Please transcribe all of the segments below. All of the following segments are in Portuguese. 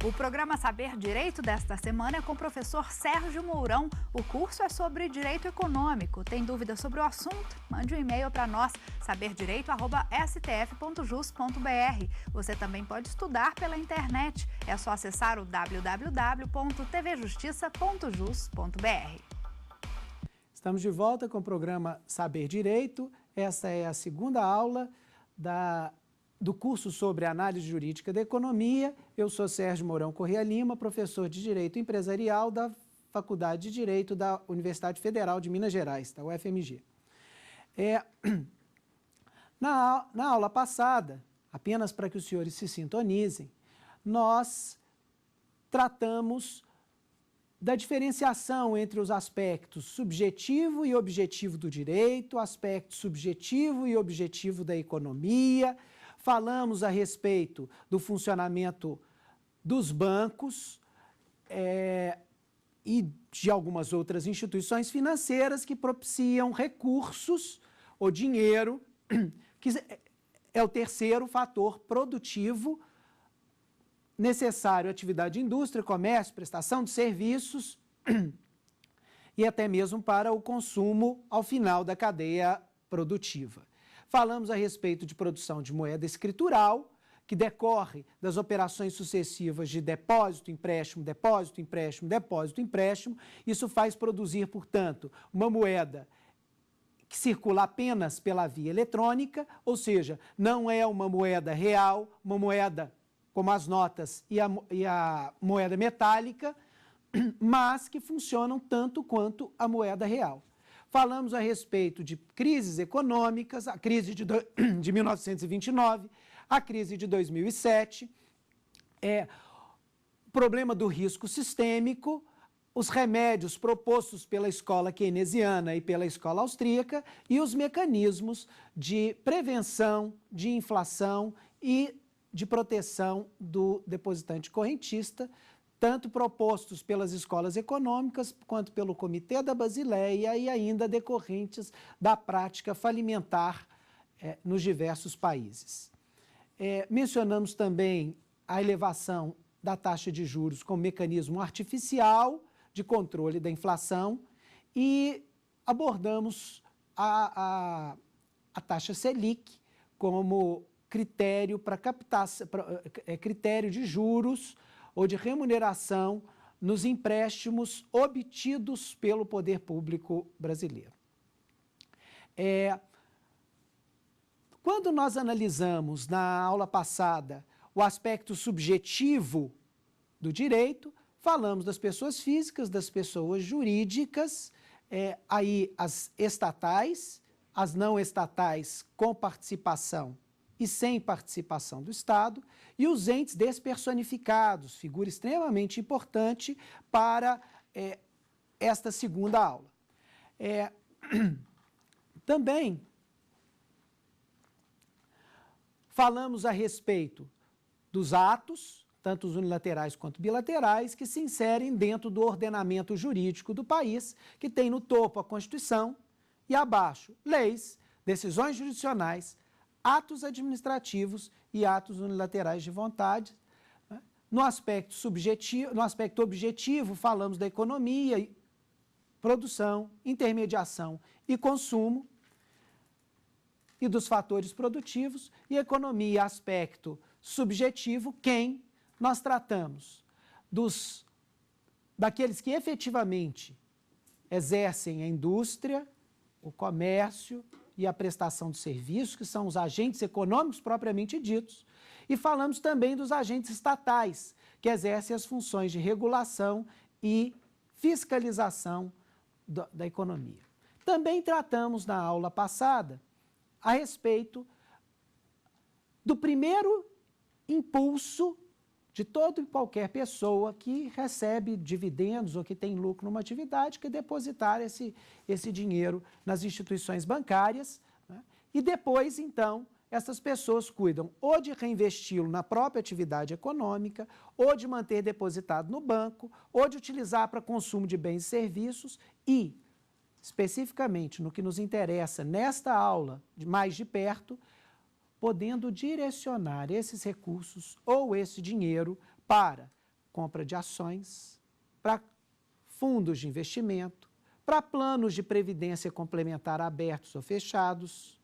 O programa Saber Direito desta semana é com o professor Sérgio Mourão. O curso é sobre direito econômico. Tem dúvida sobre o assunto? Mande um e-mail para nós, saberdireito@stf.jus.br. Você também pode estudar pela internet. É só acessar o www.tvjustiça.jus.br. Estamos de volta com o programa Saber Direito. Essa é a segunda aula do curso sobre análise jurídica da economia. Eu sou Sérgio Mourão Corrêa Lima, professor de Direito Empresarial da Faculdade de Direito da Universidade Federal de Minas Gerais, da UFMG. Na aula passada, apenas para que os senhores se sintonizem, nós tratamos da diferenciação entre os aspectos subjetivo e objetivo do direito, aspecto subjetivo e objetivo da economia. Falamos a respeito do funcionamento dos bancos e de algumas outras instituições financeiras que propiciam recursos ou dinheiro, que é o terceiro fator produtivo necessário à atividade de indústria, comércio, prestação de serviços e até mesmo para o consumo ao final da cadeia produtiva. Falamos a respeito de produção de moeda escritural, que decorre das operações sucessivas de depósito, empréstimo, depósito, empréstimo, depósito, empréstimo. Isso faz produzir, portanto, uma moeda que circula apenas pela via eletrônica, ou seja, não é uma moeda real, uma moeda como as notas e a moeda metálica, mas que funcionam tanto quanto a moeda real. Falamos a respeito de crises econômicas, a crise de 1929, a crise de 2007, o problema do risco sistêmico, os remédios propostos pela escola keynesiana e pela escola austríaca e os mecanismos de prevenção de inflação e de proteção do depositante correntista, tanto propostos pelas escolas econômicas quanto pelo Comitê da Basileia e ainda decorrentes da prática falimentar nos diversos países. Mencionamos também a elevação da taxa de juros como mecanismo artificial de controle da inflação e abordamos a taxa Selic como critério para captação, critério de juros ou de remuneração nos empréstimos obtidos pelo poder público brasileiro. Quando nós analisamos na aula passada o aspecto subjetivo do direito, falamos das pessoas físicas, das pessoas jurídicas, aí as estatais, as não estatais com participação e sem participação do Estado, e os entes despersonificados, figura extremamente importante para esta segunda aula. Também falamos a respeito dos atos, tanto os unilaterais quanto bilaterais, que se inserem dentro do ordenamento jurídico do país, que tem no topo a Constituição e abaixo leis, decisões jurisdicionais, atos administrativos e atos unilaterais de vontade. No aspecto objetivo, falamos da economia, produção, intermediação e consumo e dos fatores produtivos, e economia, aspecto subjetivo, quem nós tratamos daqueles que efetivamente exercem a indústria, o comércio e a prestação de serviços, que são os agentes econômicos propriamente ditos, e falamos também dos agentes estatais, que exercem as funções de regulação e fiscalização da economia. Também tratamos na aula passada a respeito do primeiro impulso de toda e qualquer pessoa que recebe dividendos ou que tem lucro numa atividade, que é depositar esse dinheiro nas instituições bancárias, né? E depois, então, essas pessoas cuidam ou de reinvesti-lo na própria atividade econômica, ou de manter depositado no banco, ou de utilizar para consumo de bens e serviços e, especificamente no que nos interessa nesta aula, mais de perto, podendo direcionar esses recursos ou esse dinheiro para compra de ações, para fundos de investimento, para planos de previdência complementar abertos ou fechados.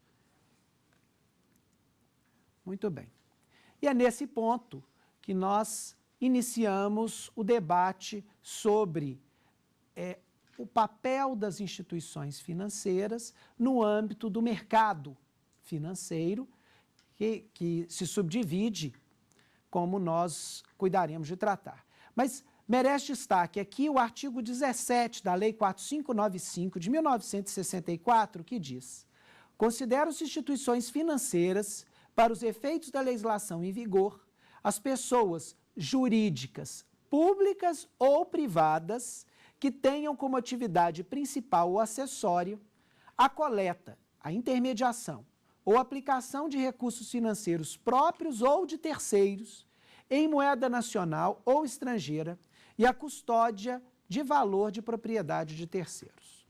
Muito bem. E é nesse ponto que nós iniciamos o debate sobre o papel das instituições financeiras no âmbito do mercado financeiro, que se subdivide, como nós cuidaremos de tratar. Mas merece destaque aqui o artigo 17 da Lei 4595 de 1964, que diz: considera-se instituições financeiras, para os efeitos da legislação em vigor, as pessoas jurídicas, públicas ou privadas, que tenham como atividade principal ou acessório a coleta, a intermediação ou aplicação de recursos financeiros próprios ou de terceiros, em moeda nacional ou estrangeira, e a custódia de valor de propriedade de terceiros.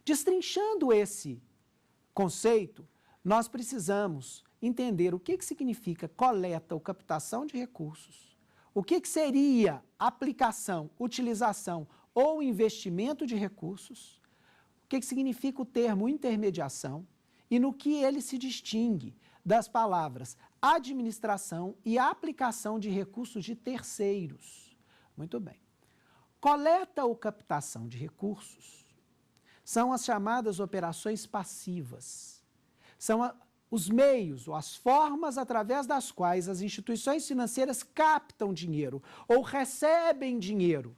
Destrinchando esse conceito, nós precisamos entender o que significa coleta ou captação de recursos, o que seria aplicação, utilização ou investimento de recursos, o que significa o termo intermediação e no que ele se distingue das palavras administração e aplicação de recursos de terceiros. Muito bem. Coleta ou captação de recursos são as chamadas operações passivas. São os meios ou as formas através das quais as instituições financeiras captam dinheiro ou recebem dinheiro.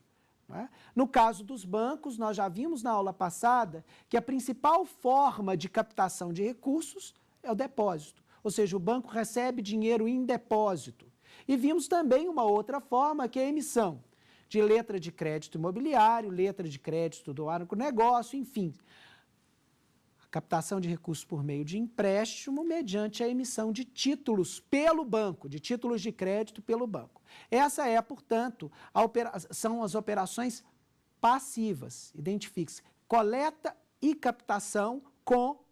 No caso dos bancos, nós já vimos na aula passada que a principal forma de captação de recursos é o depósito, ou seja, o banco recebe dinheiro em depósito. E vimos também uma outra forma, que é a emissão de letra de crédito imobiliário, letra de crédito do agronegócio, enfim. A captação de recursos por meio de empréstimo mediante a emissão de títulos pelo banco, de títulos de crédito pelo banco. Essa é, portanto, são as operações passivas. Identifique-se, coleta e captação com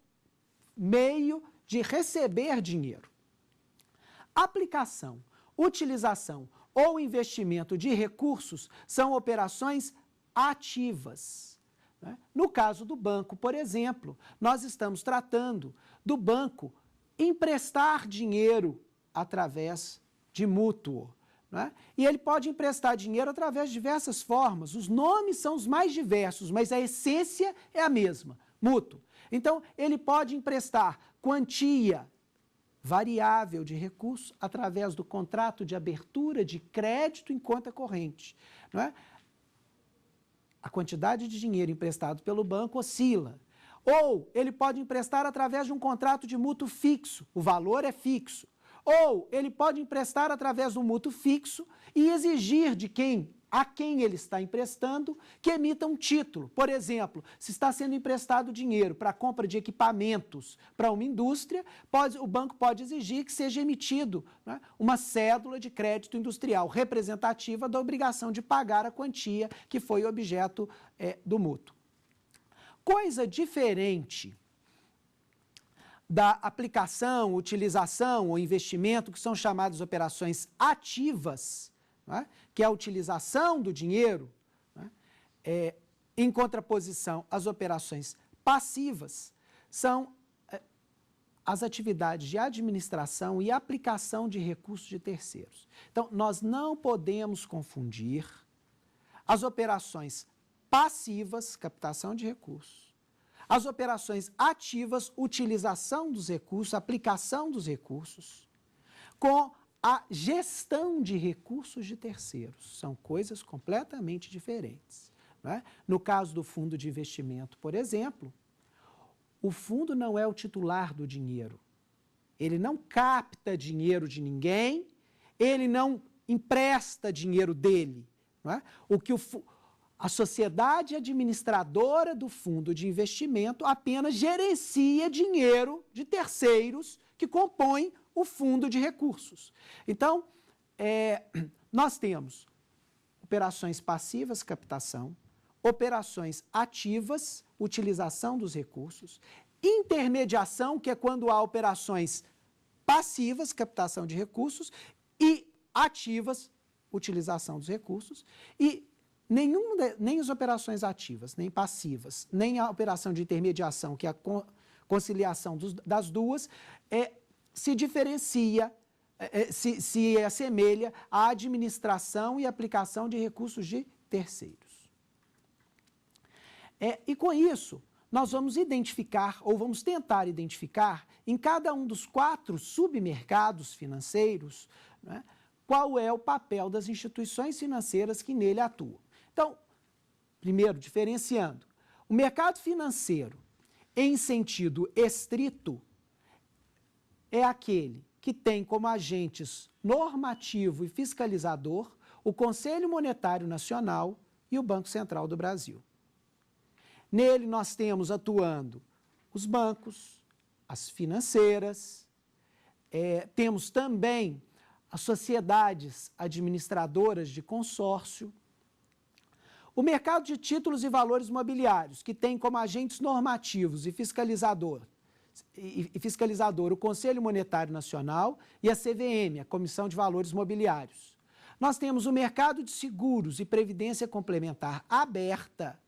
meio de receber dinheiro. Aplicação, utilização ou investimento de recursos são operações ativas. No caso do banco, por exemplo, nós estamos tratando do banco emprestar dinheiro através de mútuo. E ele pode emprestar dinheiro através de diversas formas. Os nomes são os mais diversos, mas a essência é a mesma, mútuo. Então, ele pode emprestar quantia variável de recursos através do contrato de abertura de crédito em conta corrente. A quantidade de dinheiro emprestado pelo banco oscila. Ou ele pode emprestar através de um contrato de mútuo fixo, o valor é fixo. Ou ele pode emprestar através de um mútuo fixo e exigir de a quem ele está emprestando que emita um título. Por exemplo, se está sendo emprestado dinheiro para a compra de equipamentos para uma indústria, o banco pode exigir que seja emitido uma cédula de crédito industrial representativa da obrigação de pagar a quantia que foi objeto do mútuo. Coisa diferente da aplicação, utilização ou investimento, que são chamadas operações ativas, que é a utilização do dinheiro, em contraposição às operações passivas, são as atividades de administração e aplicação de recursos de terceiros. Então, nós não podemos confundir as operações passivas, captação de recursos, as operações ativas, utilização dos recursos, aplicação dos recursos, com a gestão de recursos de terceiros. São coisas completamente diferentes. No caso do fundo de investimento, por exemplo, o fundo não é o titular do dinheiro. Ele não capta dinheiro de ninguém, ele não empresta dinheiro dele. A sociedade administradora do fundo de investimento apenas gerencia dinheiro de terceiros que compõem o fundo de recursos. Então, nós temos operações passivas, captação, operações ativas, utilização dos recursos, intermediação, que é quando há operações passivas, captação de recursos, e ativas, utilização dos recursos e nem as operações ativas, nem passivas, nem a operação de intermediação, que é a conciliação das duas, se diferencia, se assemelha à administração e aplicação de recursos de terceiros. E com isso, nós vamos identificar, ou vamos tentar identificar, em cada um dos 4 submercados financeiros, né, qual é o papel das instituições financeiras que nele atuam. Então, primeiro, diferenciando, o mercado financeiro, em sentido estrito, é aquele que tem como agentes normativo e fiscalizador o Conselho Monetário Nacional e o Banco Central do Brasil. Nele nós temos atuando os bancos, as financeiras, temos também as sociedades administradoras de consórcio, o mercado de títulos e valores mobiliários, que tem como agentes normativos e fiscalizador o Conselho Monetário Nacional e a CVM, a Comissão de Valores Mobiliários. Nós temos o mercado de seguros e previdência complementar aberta,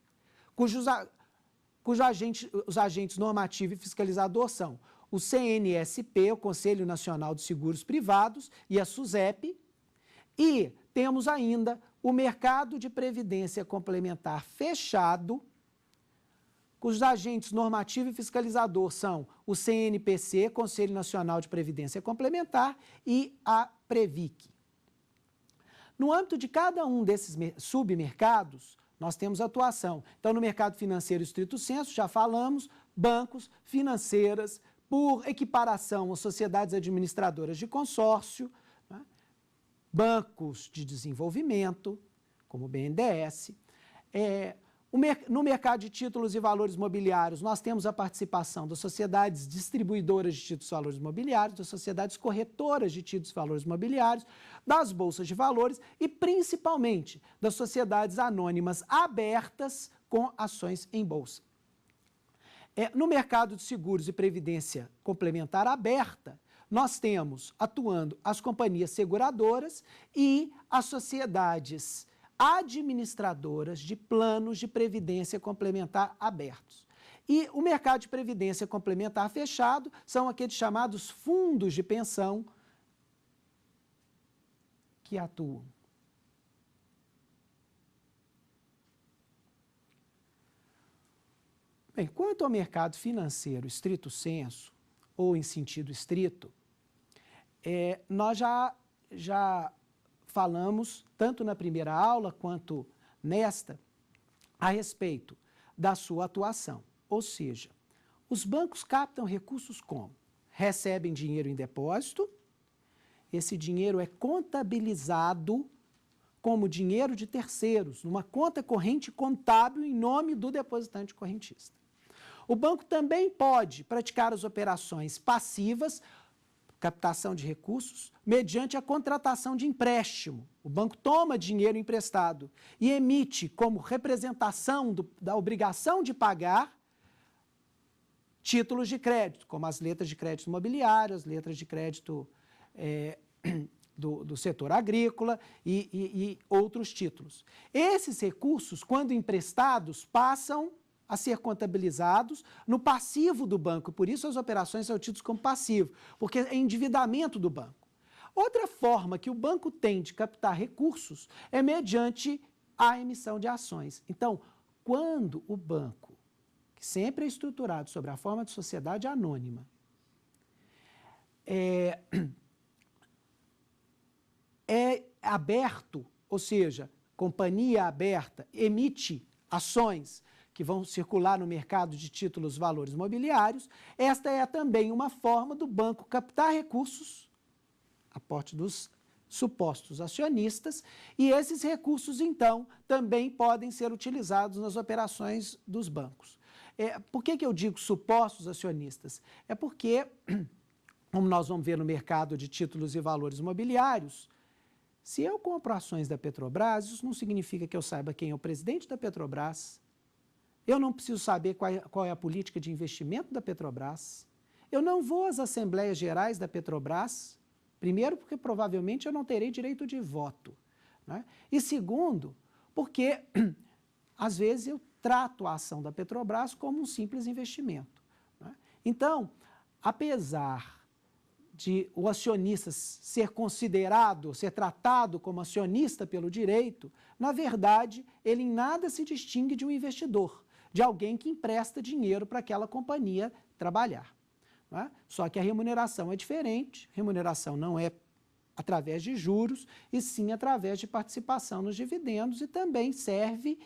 os agentes normativo e fiscalizador são o CNSP, o Conselho Nacional de Seguros Privados, e a SUSEP, e temos ainda o mercado de previdência complementar fechado, cujos agentes normativo e fiscalizador são o CNPC, Conselho Nacional de Previdência Complementar, e a Previc. No âmbito de cada um desses submercados, nós temos atuação. Então, no mercado financeiro estrito sensu, já falamos, bancos, financeiras, por equiparação às sociedades administradoras de consórcio, né? Bancos de desenvolvimento, como o BNDES. No mercado de títulos e valores mobiliários, nós temos a participação das sociedades distribuidoras de títulos e valores mobiliários, das sociedades corretoras de títulos e valores mobiliários, das bolsas de valores e, principalmente, das sociedades anônimas abertas com ações em bolsa. No mercado de seguros e previdência complementar aberta, nós temos atuando as companhias seguradoras e as sociedades administradoras de planos de previdência complementar abertos. E o mercado de previdência complementar fechado são aqueles chamados fundos de pensão que atuam. Bem, quanto ao mercado financeiro estrito sensu, ou em sentido estrito, nós já falamos, tanto na primeira aula quanto nesta, a respeito da sua atuação. Ou seja, os bancos captam recursos como? Recebem dinheiro em depósito, esse dinheiro é contabilizado como dinheiro de terceiros, numa conta corrente contábil em nome do depositante correntista. O banco também pode praticar as operações passivas, captação de recursos, mediante a contratação de empréstimo. O banco toma dinheiro emprestado e emite como representação da obrigação de pagar títulos de crédito, como as letras de crédito imobiliário, as letras de crédito do setor agrícola e outros títulos. Esses recursos, quando emprestados, passam a ser contabilizados no passivo do banco. Por isso as operações são tidas como passivo, porque é endividamento do banco. Outra forma que o banco tem de captar recursos é mediante a emissão de ações. Então, quando o banco, que sempre é estruturado sobre a forma de sociedade anônima, é aberto, ou seja, companhia aberta, emite ações que vão circular no mercado de títulos e valores mobiliários, esta é também uma forma do banco captar recursos, aporte dos supostos acionistas, e esses recursos, então, também podem ser utilizados nas operações dos bancos. Por que eu digo supostos acionistas? É porque, como nós vamos ver no mercado de títulos e valores mobiliários, se eu compro ações da Petrobras, isso não significa que eu saiba quem é o presidente da Petrobras. Eu não preciso saber qual é a política de investimento da Petrobras. Eu não vou às Assembleias Gerais da Petrobras, primeiro porque provavelmente eu não terei direito de voto. né? E segundo, porque às vezes eu trato a ação da Petrobras como um simples investimento, né? Então, apesar de o acionista ser considerado, ser tratado como acionista pelo direito, na verdade, ele em nada se distingue de um investidor, de alguém que empresta dinheiro para aquela companhia trabalhar, né? Só que a remuneração é diferente, remuneração não é através de juros, e sim através de participação nos dividendos, e também serve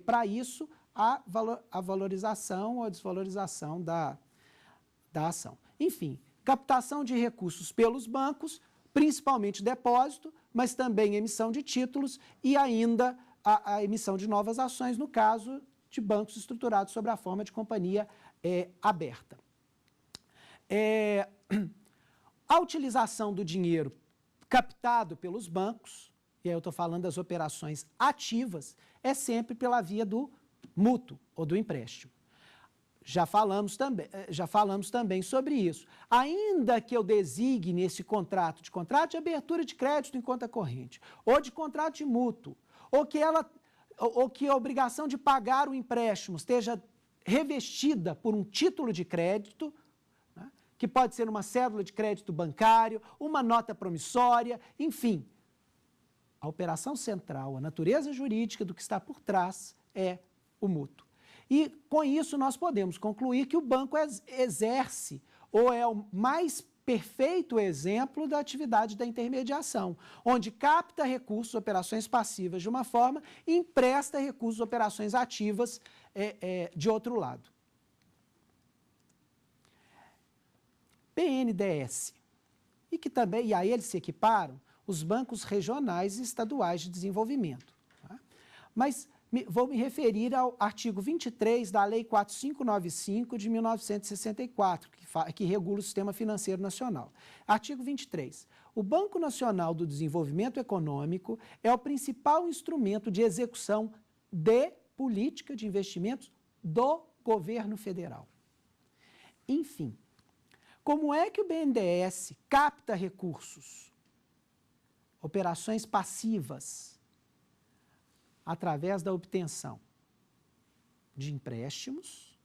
para isso a valorização ou a desvalorização da ação. Enfim, captação de recursos pelos bancos, principalmente depósito, mas também emissão de títulos e ainda a emissão de novas ações, no caso de bancos estruturados sob a forma de companhia aberta. A utilização do dinheiro captado pelos bancos, e aí eu estou falando das operações ativas, é sempre pela via do mútuo ou do empréstimo. Já falamos também sobre isso. Ainda que eu designe esse contrato de abertura de crédito em conta corrente, ou de contrato de mútuo, ou que a obrigação de pagar o empréstimo esteja revestida por um título de crédito, né, que pode ser uma cédula de crédito bancário, uma nota promissória, enfim. A operação central, a natureza jurídica do que está por trás é o mútuo. E, com isso, nós podemos concluir que o banco exerce, ou é o mais perfeito exemplo da atividade da intermediação, onde capta recursos, operações passivas de uma forma e empresta recursos, operações ativas de outro lado. BNDES. E aí eles se equiparam os bancos regionais e estaduais de desenvolvimento. Tá? Mas vou me referir ao artigo 23 da Lei 4595 de 1964, que regula o sistema financeiro nacional. Artigo 23. O Banco Nacional do Desenvolvimento Econômico é o principal instrumento de execução de política de investimentos do governo federal. Enfim, como é que o BNDES capta recursos, operações passivas, através da obtenção de empréstimos,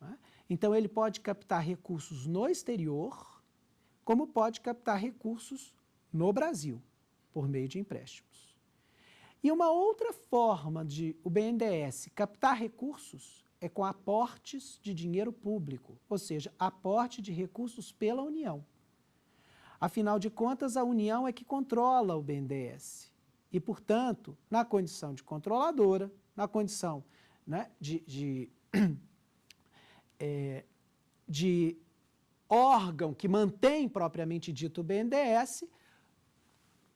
né? Então, ele pode captar recursos no exterior, como pode captar recursos no Brasil, por meio de empréstimos. E uma outra forma de o BNDES captar recursos é com aportes de dinheiro público, ou seja, aporte de recursos pela União. Afinal de contas, a União é que controla o BNDES. E, portanto, na condição de controladora, na condição, né, de órgão que mantém propriamente dito o BNDES,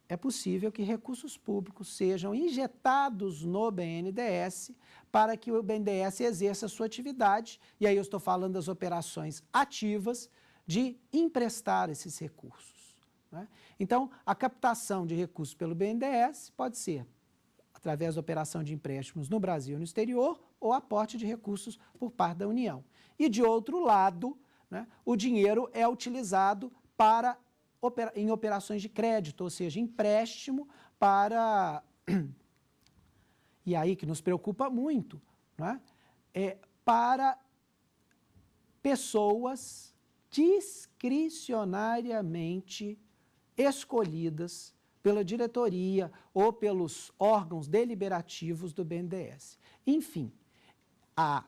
é possível que recursos públicos sejam injetados no BNDES para que o BNDES exerça a sua atividade, e aí eu estou falando das operações ativas de emprestar esses recursos. Né? Então, a captação de recursos pelo BNDES pode ser através da operação de empréstimos no Brasil e no exterior ou aporte de recursos por parte da União. E, de outro lado, né, o dinheiro é utilizado em operações de crédito, ou seja, empréstimo para... E aí que nos preocupa muito, né, para pessoas discricionariamente escolhidas pela diretoria ou pelos órgãos deliberativos do BNDES. Enfim, a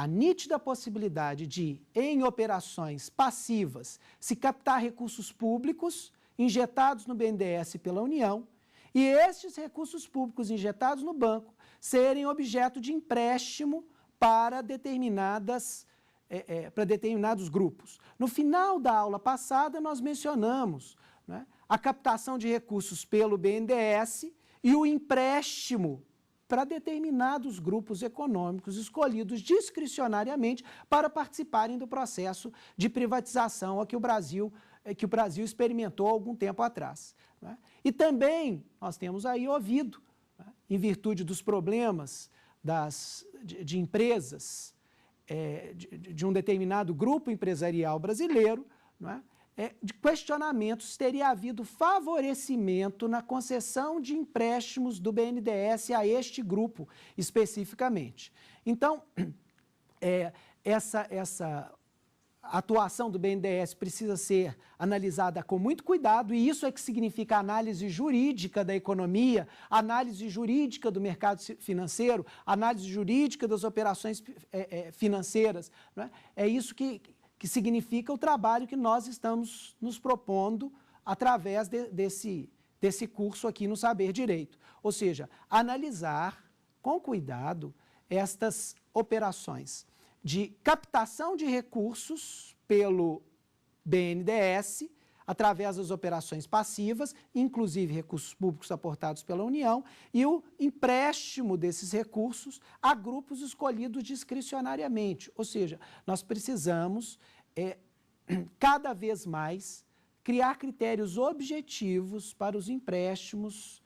nítida possibilidade de, em operações passivas, se captar recursos públicos injetados no BNDES pela União e estes recursos públicos injetados no banco serem objeto de empréstimo para determinados grupos. No final da aula passada, nós mencionamos, né, a captação de recursos pelo BNDES e o empréstimo para determinados grupos econômicos escolhidos discricionariamente para participarem do processo de privatização que o Brasil experimentou há algum tempo atrás. Né? E também nós temos aí ouvido, né, em virtude dos problemas de empresas, de um determinado grupo empresarial brasileiro, não é? de questionamentos, teria havido favorecimento na concessão de empréstimos do BNDES a este grupo especificamente. Então, essa atuação do BNDES precisa ser analisada com muito cuidado, e isso é que significa análise jurídica da economia, análise jurídica do mercado financeiro, análise jurídica das operações financeiras. Não é? É isso que significa o trabalho que nós estamos nos propondo através desse curso aqui no Saber Direito. Ou seja, analisar com cuidado estas operações de captação de recursos pelo BNDES, através das operações passivas, inclusive recursos públicos aportados pela União, e o empréstimo desses recursos a grupos escolhidos discricionariamente. Ou seja, nós precisamos, cada vez mais, criar critérios objetivos para os empréstimos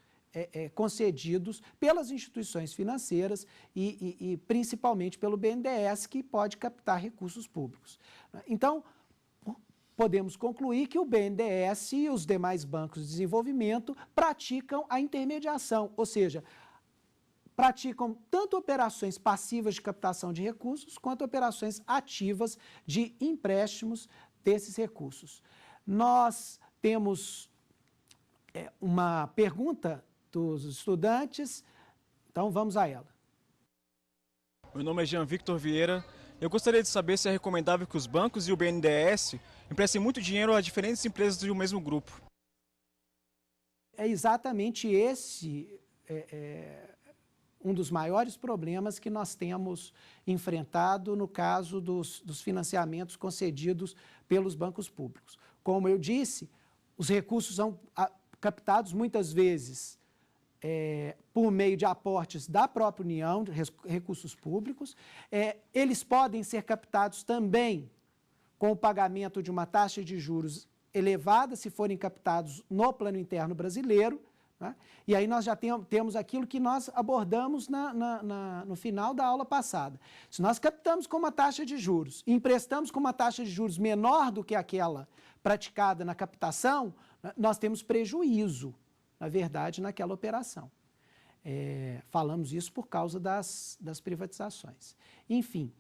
concedidos pelas instituições financeiras e principalmente pelo BNDES, que pode captar recursos públicos. Então, podemos concluir que o BNDES e os demais bancos de desenvolvimento praticam a intermediação, ou seja, praticam tanto operações passivas de captação de recursos quanto operações ativas de empréstimos desses recursos. Nós temos uma pergunta dos estudantes, então vamos a ela. Meu nome é Jean Victor Vieira. Eu gostaria de saber se é recomendável que os bancos e o BNDES emprestem muito dinheiro a diferentes empresas do mesmo grupo. É exatamente esse um dos maiores problemas que nós temos enfrentado no caso dos financiamentos concedidos pelos bancos públicos. Como eu disse, os recursos são captados muitas vezes por meio de aportes da própria União, de recursos públicos. Eles podem ser captados também com o pagamento de uma taxa de juros elevada, se forem captados no plano interno brasileiro, né? E aí nós já temos aquilo que nós abordamos no final da aula passada. Se nós captamos com uma taxa de juros e emprestamos com uma taxa de juros menor do que aquela praticada na captação, nós temos prejuízo, na verdade, naquela operação. Falamos isso por causa das privatizações. Enfim,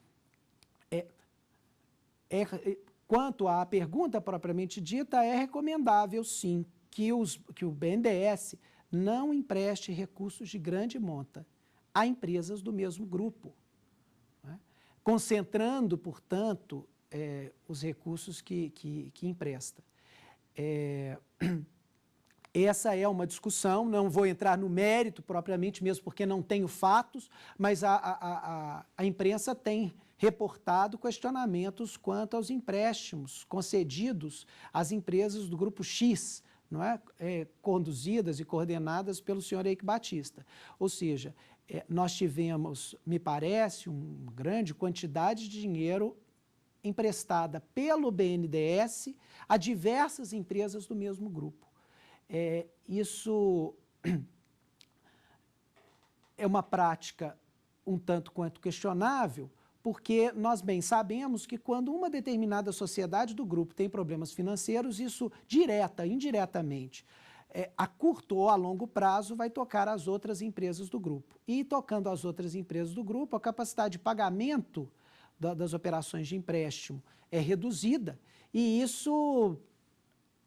quanto à pergunta propriamente dita, é recomendável, sim, que o BNDES não empreste recursos de grande monta a empresas do mesmo grupo, né? Concentrando, portanto, os recursos que empresta. Essa é uma discussão, não vou entrar no mérito propriamente mesmo, porque não tenho fatos, mas a imprensa tem reportado questionamentos quanto aos empréstimos concedidos às empresas do Grupo X, não é? Conduzidas e coordenadas pelo senhor Eike Batista. Ou seja, nós tivemos, me parece, uma grande quantidade de dinheiro emprestada pelo BNDES a diversas empresas do mesmo grupo. Isso é uma prática um tanto quanto questionável, porque nós bem sabemos que quando uma determinada sociedade do grupo tem problemas financeiros, isso direta, indiretamente, a curto ou a longo prazo vai tocar as outras empresas do grupo. E tocando as outras empresas do grupo, a capacidade de pagamento das operações de empréstimo é reduzida, e isso,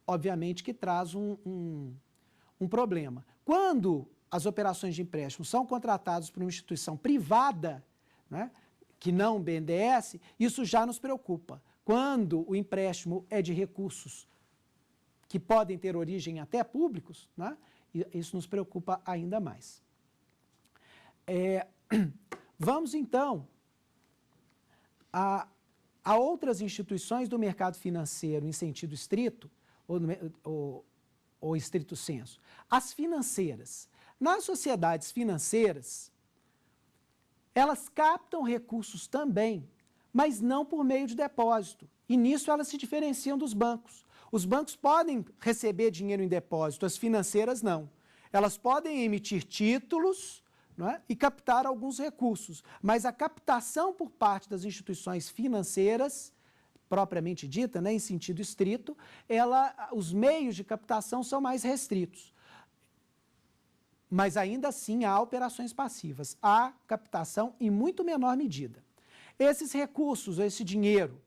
obviamente, que traz um problema. Quando as operações de empréstimo são contratadas por uma instituição privada, né, que não o BNDES, isso já nos preocupa. Quando o empréstimo é de recursos que podem ter origem até públicos, né, isso nos preocupa ainda mais. Vamos, então, a outras instituições do mercado financeiro em sentido estrito, ou estrito senso. As financeiras. Nas sociedades financeiras, elas captam recursos também, mas não por meio de depósito. E nisso elas se diferenciam dos bancos. Os bancos podem receber dinheiro em depósito, as financeiras não. Elas podem emitir títulos, não é? E captar alguns recursos, mas a captação por parte das instituições financeiras propriamente dita, né, em sentido estrito, os meios de captação são mais restritos. Mas ainda assim há operações passivas, há captação em muito menor medida. Esses recursos, esse dinheiro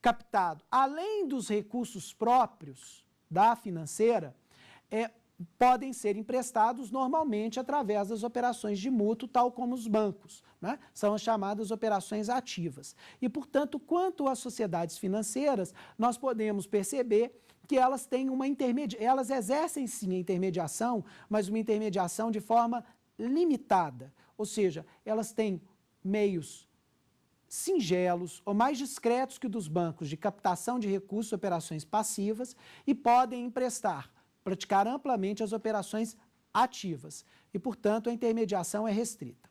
captado, além dos recursos próprios da financeira, podem ser emprestados normalmente através das operações de mútuo, tal como os bancos, né? São as chamadas operações ativas. E, portanto, quanto às sociedades financeiras, nós podemos perceber que elas têm elas exercem sim a intermediação, mas uma intermediação de forma limitada, ou seja, elas têm meios singelos ou mais discretos que o dos bancos de captação de recursos, operações passivas, e podem praticar amplamente as operações ativas e, portanto, a intermediação é restrita.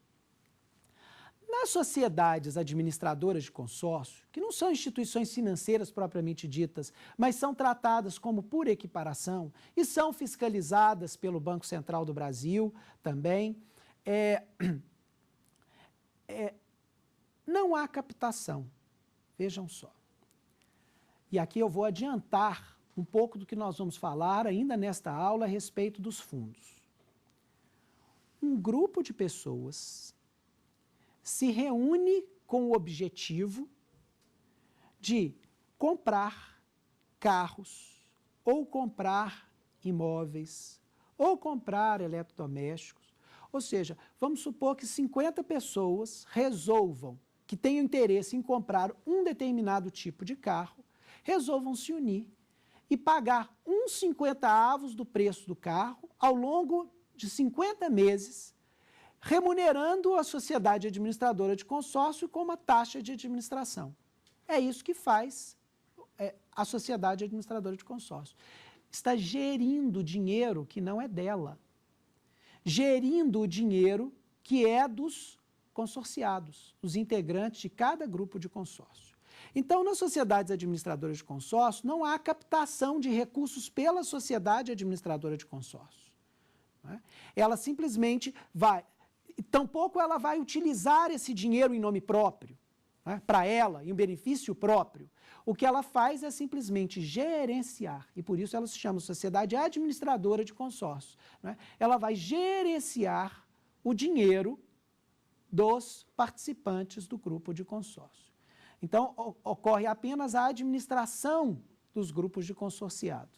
Nas sociedades administradoras de consórcio, que não são instituições financeiras propriamente ditas, mas são tratadas como por equiparação e são fiscalizadas pelo Banco Central do Brasil também, não há captação. Vejam só. E aqui eu vou adiantar um pouco do que nós vamos falar ainda nesta aula a respeito dos fundos. Um grupo de pessoas se reúne com o objetivo de comprar carros, ou comprar imóveis, ou comprar eletrodomésticos. Ou seja, vamos supor que 50 pessoas resolvam, que tenham interesse em comprar um determinado tipo de carro, resolvam se unir e pagar uns 50avos do preço do carro ao longo de 50 meses, remunerando a sociedade administradora de consórcio com uma taxa de administração. É isso que faz a sociedade administradora de consórcio. Está gerindo dinheiro que não é dela, gerindo o dinheiro que é dos consorciados, os integrantes de cada grupo de consórcio. Então, nas sociedades administradoras de consórcio, não há captação de recursos pela sociedade administradora de consórcio, né? Ela simplesmente tampouco ela vai utilizar esse dinheiro em nome próprio, né, para ela, em um benefício próprio. O que ela faz é simplesmente gerenciar, e por isso ela se chama sociedade administradora de consórcio, né? Ela vai gerenciar o dinheiro dos participantes do grupo de consórcio. Então, ocorre apenas a administração dos grupos de consorciado.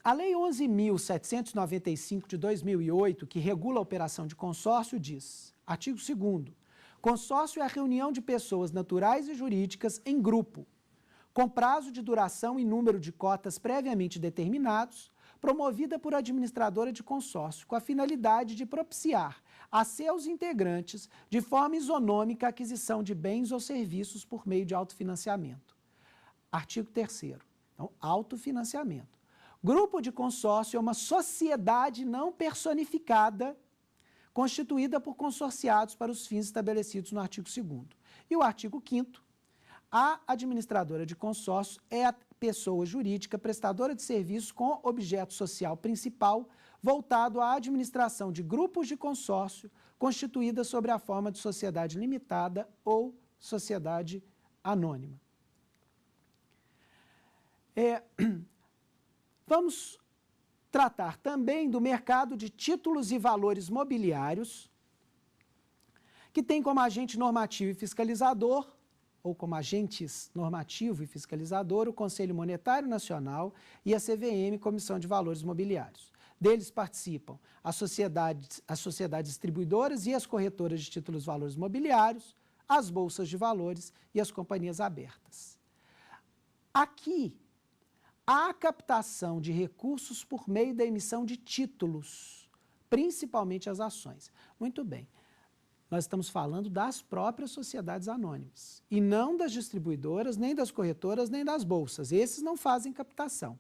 A Lei 11.795 de 2008, que regula a operação de consórcio, diz, artigo 2º, consórcio é a reunião de pessoas naturais e jurídicas em grupo, com prazo de duração e número de cotas previamente determinados, promovida por administradora de consórcio, com a finalidade de propiciar a seus integrantes, de forma isonômica, a aquisição de bens ou serviços por meio de autofinanciamento. Artigo 3º. Então, autofinanciamento. Grupo de consórcio é uma sociedade não personificada, constituída por consorciados para os fins estabelecidos no artigo 2º. E o artigo 5º, a administradora de consórcio é a pessoa jurídica prestadora de serviços com objeto social principal voltado à administração de grupos de consórcio constituídas sob a forma de sociedade limitada ou sociedade anônima. Vamos tratar também do mercado de títulos e valores mobiliários, que tem como agente normativo e fiscalizador, ou como agentes normativo e fiscalizador, o Conselho Monetário Nacional e a CVM, Comissão de Valores Mobiliários. Deles participam as sociedades distribuidoras e as corretoras de títulos e valores mobiliários, as bolsas de valores e as companhias abertas. Aqui, há captação de recursos por meio da emissão de títulos, principalmente as ações. Muito bem. Nós estamos falando das próprias sociedades anônimas, e não das distribuidoras, nem das corretoras, nem das bolsas. Esses não fazem captação.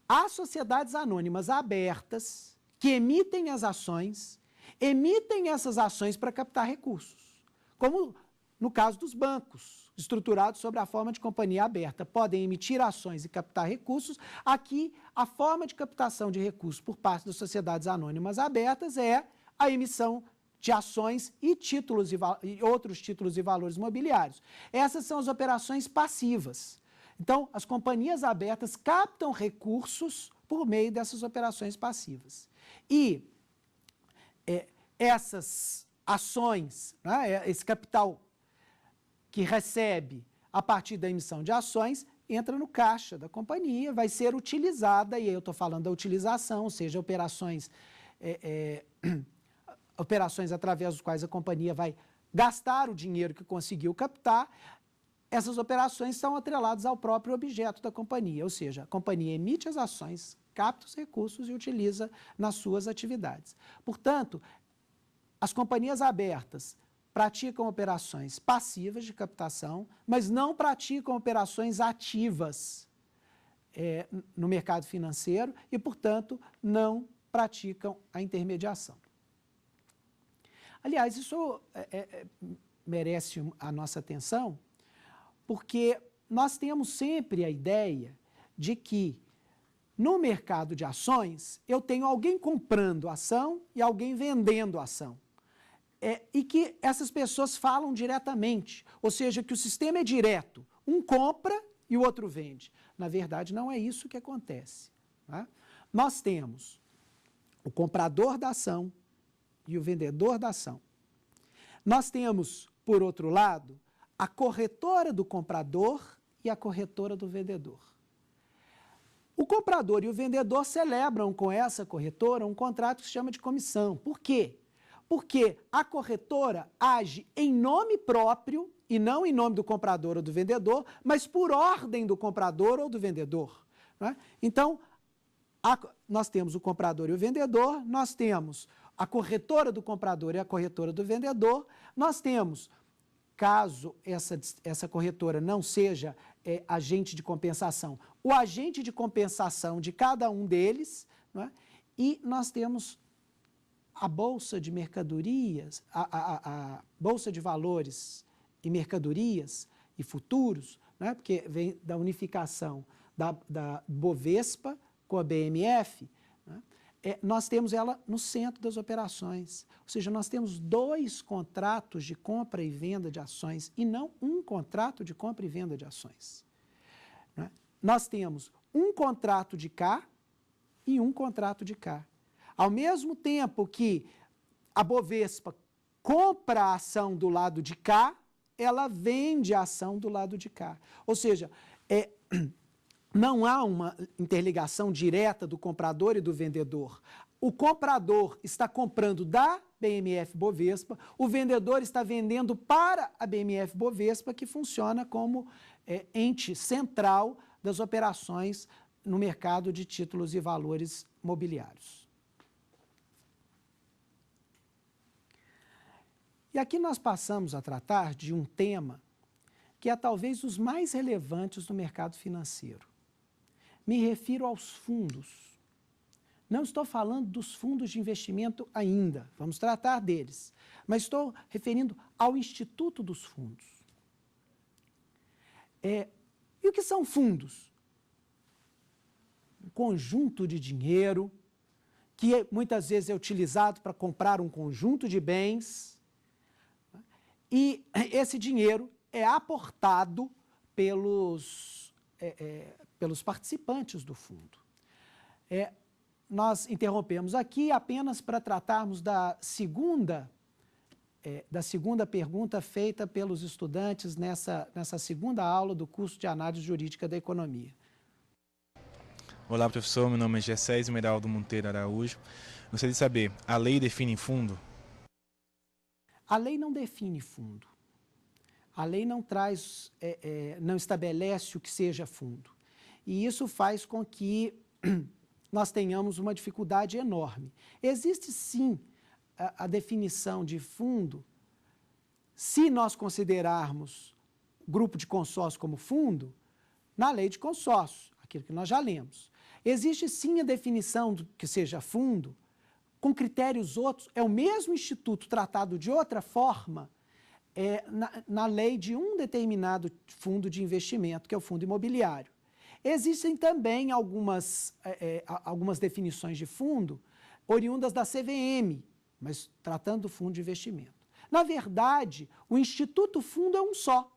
Há sociedades anônimas abertas que emitem essas ações para captar recursos, como no caso dos bancos, estruturados sobre a forma de companhia aberta, podem emitir ações e captar recursos. Aqui, a forma de captação de recursos por parte das sociedades anônimas abertas é a emissão de ações e outros títulos e valores imobiliários. Essas são as operações passivas. Então, as companhias abertas captam recursos por meio dessas operações passivas. E essas ações, né, esse capital que recebe a partir da emissão de ações, entra no caixa da companhia, vai ser utilizada, e aí eu estou falando da utilização, ou seja, operações através das quais a companhia vai gastar o dinheiro que conseguiu captar. Essas operações são atreladas ao próprio objeto da companhia, ou seja, a companhia emite as ações, capta os recursos e utiliza nas suas atividades. Portanto, as companhias abertas praticam operações passivas de captação, mas não praticam operações ativas no mercado financeiro e, portanto, não praticam a intermediação. Aliás, isso merece a nossa atenção, porque nós temos sempre a ideia de que no mercado de ações eu tenho alguém comprando ação e alguém vendendo ação. E que essas pessoas falam diretamente, ou seja, que o sistema é direto, um compra e o outro vende. Na verdade, não é isso que acontece. Tá? Nós temos o comprador da ação e o vendedor da ação. Nós temos, por outro lado, a corretora do comprador e a corretora do vendedor. O comprador e o vendedor celebram com essa corretora um contrato que se chama de comissão. Por quê? Porque a corretora age em nome próprio, e não em nome do comprador ou do vendedor, mas por ordem do comprador ou do vendedor. Né? Então, nós temos o comprador e o vendedor, nós temos a corretora do comprador e a corretora do vendedor, nós temos, caso essa corretora não seja agente de compensação, o agente de compensação de cada um deles, né? E nós temos a Bolsa de Mercadorias, a Bolsa de Valores e Mercadorias e Futuros, né? Porque vem da unificação da Bovespa com a BMF, né? Nós temos ela no centro das operações, ou seja, nós temos 2 contratos de compra e venda de ações e não um contrato de compra e venda de ações. Né? Nós temos um contrato de cá e um contrato de cá. Ao mesmo tempo que a Bovespa compra a ação do lado de cá, ela vende a ação do lado de cá. Ou seja, não há uma interligação direta do comprador e do vendedor. O comprador está comprando da BMF Bovespa, o vendedor está vendendo para a BMF Bovespa, que funciona como ente central das operações no mercado de títulos e valores mobiliários. E aqui nós passamos a tratar de um tema que é talvez os mais relevantes do mercado financeiro. Me refiro aos fundos. Não estou falando dos fundos de investimento ainda, vamos tratar deles, mas estou referindo ao Instituto dos Fundos. E o que são fundos? Um conjunto de dinheiro que muitas vezes é utilizado para comprar um conjunto de bens, e esse dinheiro é aportado pelos participantes do fundo. Nós interrompemos aqui apenas para tratarmos da segunda pergunta feita pelos estudantes nessa segunda aula do curso de Análise Jurídica da Economia. Olá, professor. Meu nome é Gessé Esmeraldo Monteiro Araújo. Gostaria de saber, a lei define fundo? A lei não define fundo. A lei não não estabelece o que seja fundo. E isso faz com que nós tenhamos uma dificuldade enorme. Existe, sim, a definição de fundo, se nós considerarmos o grupo de consórcio como fundo, na lei de consórcio, aquilo que nós já lemos. Existe, sim, a definição do que seja fundo, com critérios outros, é o mesmo instituto tratado de outra forma na lei de um determinado fundo de investimento, que é o fundo imobiliário. Existem também algumas definições de fundo oriundas da CVM, mas tratando do fundo de investimento. Na verdade, o Instituto Fundo é um só.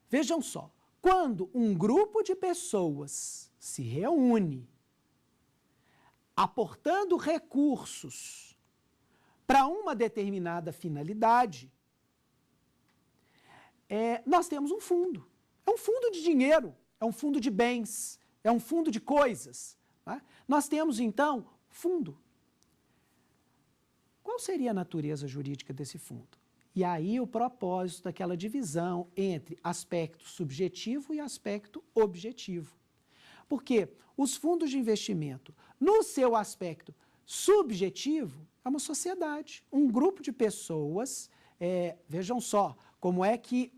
Vejam só, quando um grupo de pessoas se reúne aportando recursos para uma determinada finalidade, nós temos um fundo. É um fundo de dinheiro, é um fundo de bens, é um fundo de coisas. Né? Nós temos, então, fundo. Qual seria a natureza jurídica desse fundo? E aí o propósito daquela divisão entre aspecto subjetivo e aspecto objetivo. Porque os fundos de investimento, no seu aspecto subjetivo, é uma sociedade, um grupo de pessoas. Vejam só como é que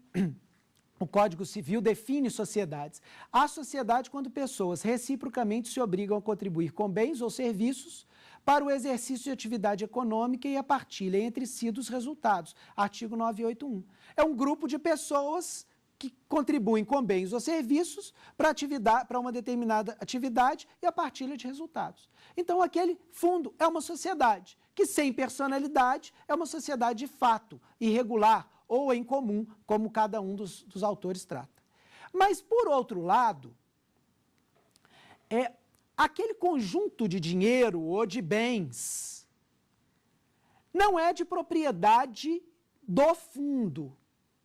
o Código Civil define sociedades. A sociedade quando pessoas reciprocamente se obrigam a contribuir com bens ou serviços para o exercício de atividade econômica e a partilha entre si dos resultados. Artigo 981. É um grupo de pessoas que contribuem com bens ou serviços para uma determinada atividade e a partilha de resultados. Então, aquele fundo é uma sociedade que, sem personalidade, é uma sociedade de fato, irregular ou em comum, como cada um dos autores trata. Mas, por outro lado, aquele conjunto de dinheiro ou de bens não é de propriedade do fundo,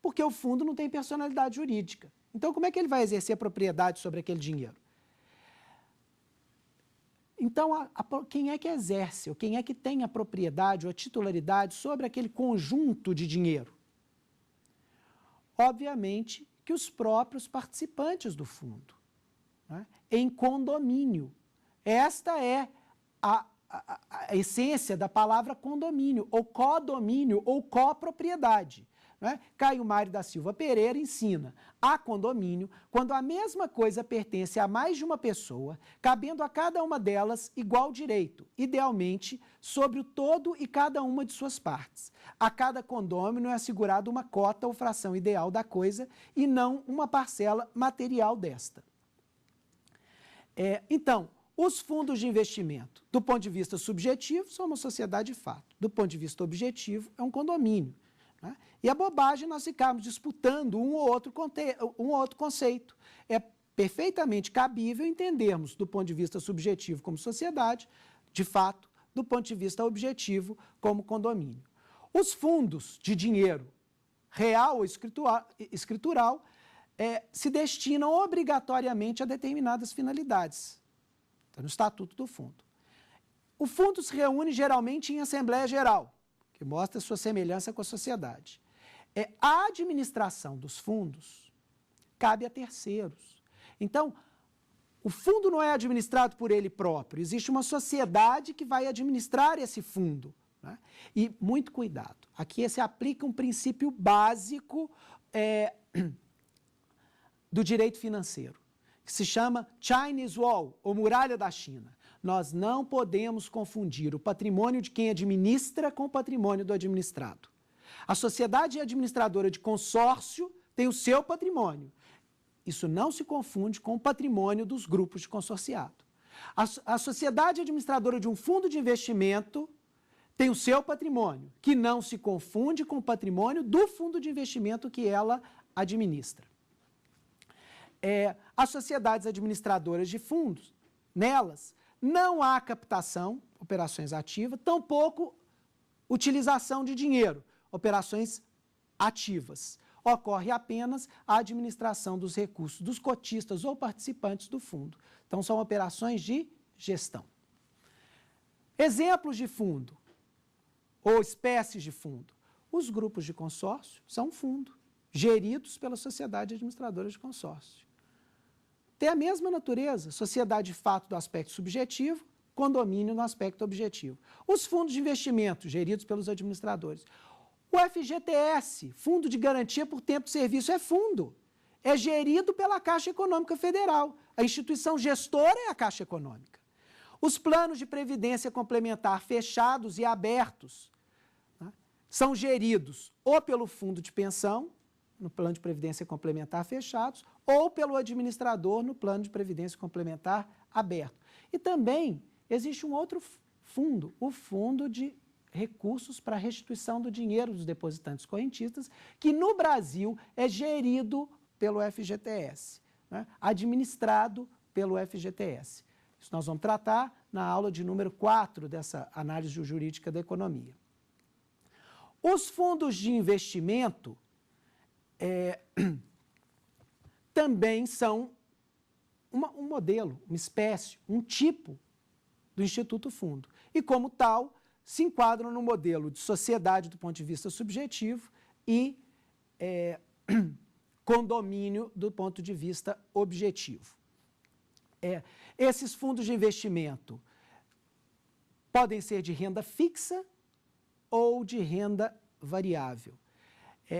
porque o fundo não tem personalidade jurídica. Então, como é que ele vai exercer a propriedade sobre aquele dinheiro? Então, quem é que exerce, ou quem é que tem a propriedade ou a titularidade sobre aquele conjunto de dinheiro? Obviamente que os próprios participantes do fundo, né, em condomínio. Esta é a essência da palavra condomínio, ou codomínio, ou copropriedade. Né? Caio Mário da Silva Pereira ensina a condomínio quando a mesma coisa pertence a mais de uma pessoa, cabendo a cada uma delas igual direito, idealmente sobre o todo e cada uma de suas partes. A cada condômino é assegurada uma cota ou fração ideal da coisa e não uma parcela material desta. Então, os fundos de investimento, do ponto de vista subjetivo, são uma sociedade de fato. Do ponto de vista objetivo, é um condomínio. Né? E a bobagem nós ficarmos disputando um ou outro conceito. É perfeitamente cabível entendermos do ponto de vista subjetivo como sociedade, de fato, do ponto de vista objetivo como condomínio. Os fundos de dinheiro real ou escritural se destinam obrigatoriamente a determinadas finalidades. Está no Estatuto do Fundo. O fundo se reúne geralmente em Assembleia Geral, que mostra sua semelhança com a sociedade. A administração dos fundos cabe a terceiros. Então, o fundo não é administrado por ele próprio, existe uma sociedade que vai administrar esse fundo. Né? E muito cuidado, aqui se aplica um princípio básico do direito financeiro, que se chama Chinese Wall, ou Muralha da China. Nós não podemos confundir o patrimônio de quem administra com o patrimônio do administrado. A sociedade administradora de consórcio tem o seu patrimônio. Isso não se confunde com o patrimônio dos grupos de consorciado. A sociedade administradora de um fundo de investimento tem o seu patrimônio, que não se confunde com o patrimônio do fundo de investimento que ela administra. As sociedades administradoras de fundos, nelas, não há captação, operações ativas, tampouco utilização de dinheiro, operações ativas. Ocorre apenas a administração dos recursos dos cotistas ou participantes do fundo. Então, são operações de gestão. Exemplos de fundo, ou espécies de fundo. Os grupos de consórcio são um fundo, geridos pela sociedade administradora de consórcio. Tem a mesma natureza, sociedade de fato do aspecto subjetivo, condomínio no aspecto objetivo. Os fundos de investimento, geridos pelos administradores. O FGTS, Fundo de Garantia por Tempo de Serviço, é fundo. É gerido pela Caixa Econômica Federal. A instituição gestora é a Caixa Econômica. Os planos de previdência complementar fechados e abertos, né, são geridos ou pelo fundo de pensão, no plano de previdência complementar fechados, ou pelo administrador no plano de previdência complementar aberto. E também existe um outro fundo, o Fundo de Recursos para Restituição do Dinheiro dos Depositantes Correntistas, que no Brasil é gerido pelo FGTS, né? Administrado pelo FGTS. Isso nós vamos tratar na aula de número 4 dessa análise jurídica da economia. Os fundos de investimento também são um modelo, uma espécie, um tipo do Instituto Fundo. E, como tal, se enquadram no modelo de sociedade do ponto de vista subjetivo e condomínio do ponto de vista objetivo. Esses fundos de investimento podem ser de renda fixa ou de renda variável.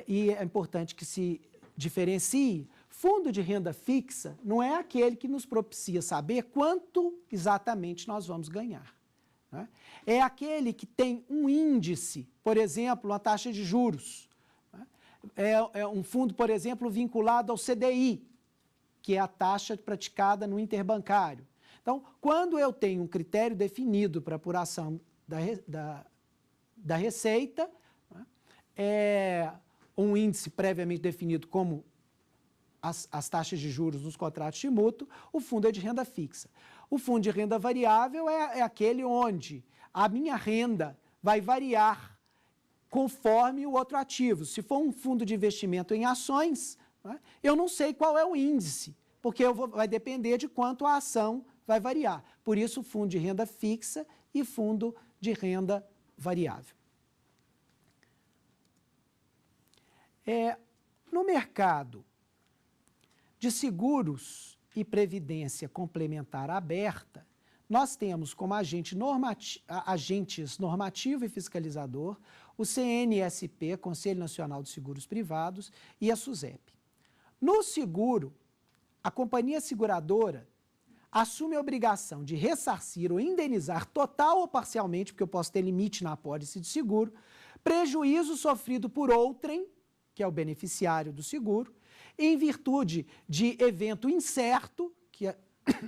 E é importante que se diferencie. Fundo de renda fixa não é aquele que nos propicia saber quanto exatamente nós vamos ganhar, né? É aquele que tem um índice, por exemplo, uma taxa de juros, né? É um fundo, por exemplo, vinculado ao CDI, que é a taxa praticada no interbancário. Então, quando eu tenho um critério definido para apuração da receita, né, um índice previamente definido como as taxas de juros nos contratos de mútuo, o fundo é de renda fixa. O fundo de renda variável é aquele onde a minha renda vai variar conforme o outro ativo. Se for um fundo de investimento em ações, né, eu não sei qual é o índice, porque vai depender de quanto a ação vai variar. Por isso, fundo de renda fixa e fundo de renda variável. No mercado de seguros e previdência complementar aberta, nós temos como agentes normativo e fiscalizador o CNSP, Conselho Nacional de Seguros Privados, e a SUSEP. No seguro, a companhia seguradora assume a obrigação de ressarcir ou indenizar total ou parcialmente, porque eu posso ter limite na apólice de seguro, prejuízo sofrido por outrem, que é o beneficiário do seguro, em virtude de evento incerto, que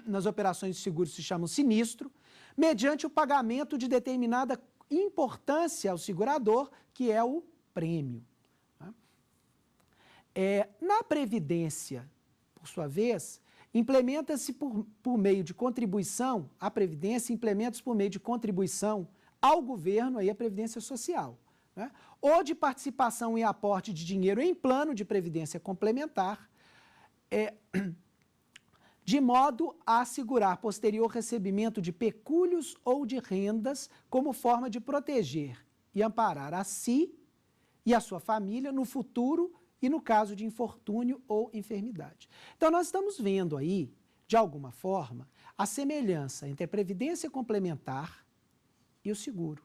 nas operações de seguro se chama sinistro, mediante o pagamento de determinada importância ao segurador, que é o prêmio. Na Previdência, por sua vez, implementa-se por meio de contribuição, a Previdência implementa-se por meio de contribuição ao governo, aí a Previdência Social, né? Ou de participação e aporte de dinheiro em plano de previdência complementar, de modo a assegurar posterior recebimento de pecúlios ou de rendas como forma de proteger e amparar a si e a sua família no futuro e no caso de infortúnio ou enfermidade. Então, nós estamos vendo aí, de alguma forma, a semelhança entre a previdência complementar e o seguro.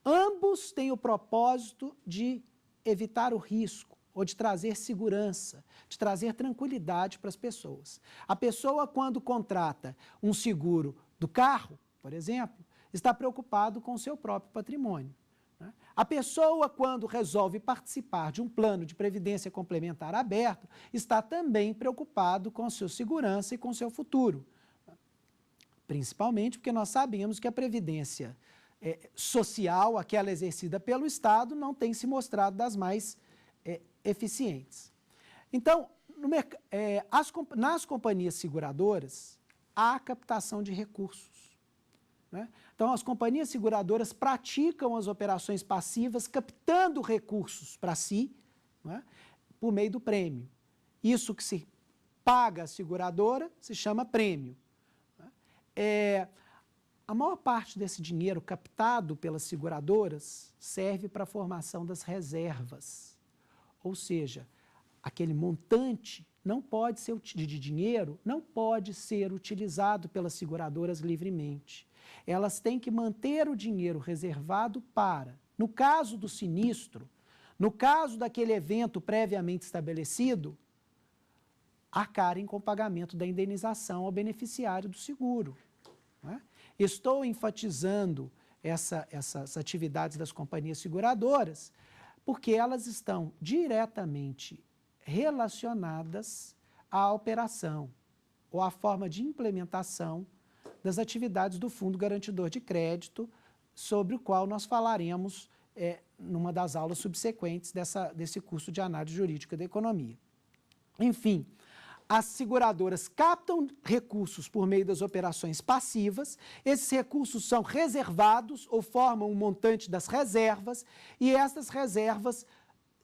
Ambos têm o propósito de evitar o risco, ou de trazer segurança, de trazer tranquilidade para as pessoas. A pessoa, quando contrata um seguro do carro, por exemplo, está preocupado com o seu próprio patrimônio. A pessoa, quando resolve participar de um plano de previdência complementar aberto, está também preocupado com a sua segurança e com o seu futuro. Principalmente porque nós sabemos que a previdência social, aquela exercida pelo Estado, não tem se mostrado das mais eficientes. Então, nas companhias seguradoras, há captação de recursos, né? Então, as companhias seguradoras praticam as operações passivas captando recursos para si, né, por meio do prêmio. Isso que se paga à seguradora se chama prêmio. A maior parte desse dinheiro captado pelas seguradoras serve para a formação das reservas. Ou seja, aquele montante de dinheiro não pode ser utilizado pelas seguradoras livremente. Elas têm que manter o dinheiro reservado para, no caso do sinistro, no caso daquele evento previamente estabelecido, arcarem com o pagamento da indenização ao beneficiário do seguro, né? Estou enfatizando essas atividades das companhias seguradoras porque elas estão diretamente relacionadas à operação ou à forma de implementação das atividades do Fundo Garantidor de Crédito, sobre o qual nós falaremos numa das aulas subsequentes desse curso de análise jurídica da economia. Enfim, as seguradoras captam recursos por meio das operações passivas, esses recursos são reservados ou formam um montante das reservas, e estas reservas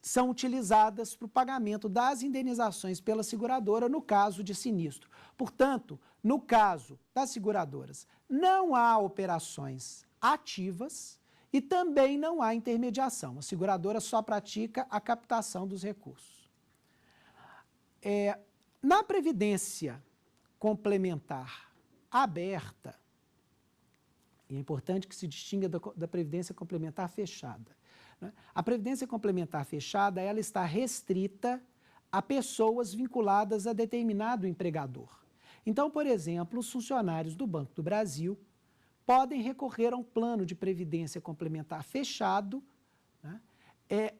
são utilizadas para o pagamento das indenizações pela seguradora no caso de sinistro. Portanto, no caso das seguradoras, não há operações ativas e também não há intermediação. A seguradora só pratica a captação dos recursos. Na previdência complementar aberta, e é importante que se distinga da previdência complementar fechada, né? A previdência complementar fechada, ela está restrita a pessoas vinculadas a determinado empregador. Então, por exemplo, os funcionários do Banco do Brasil podem recorrer a um plano de previdência complementar fechado, né?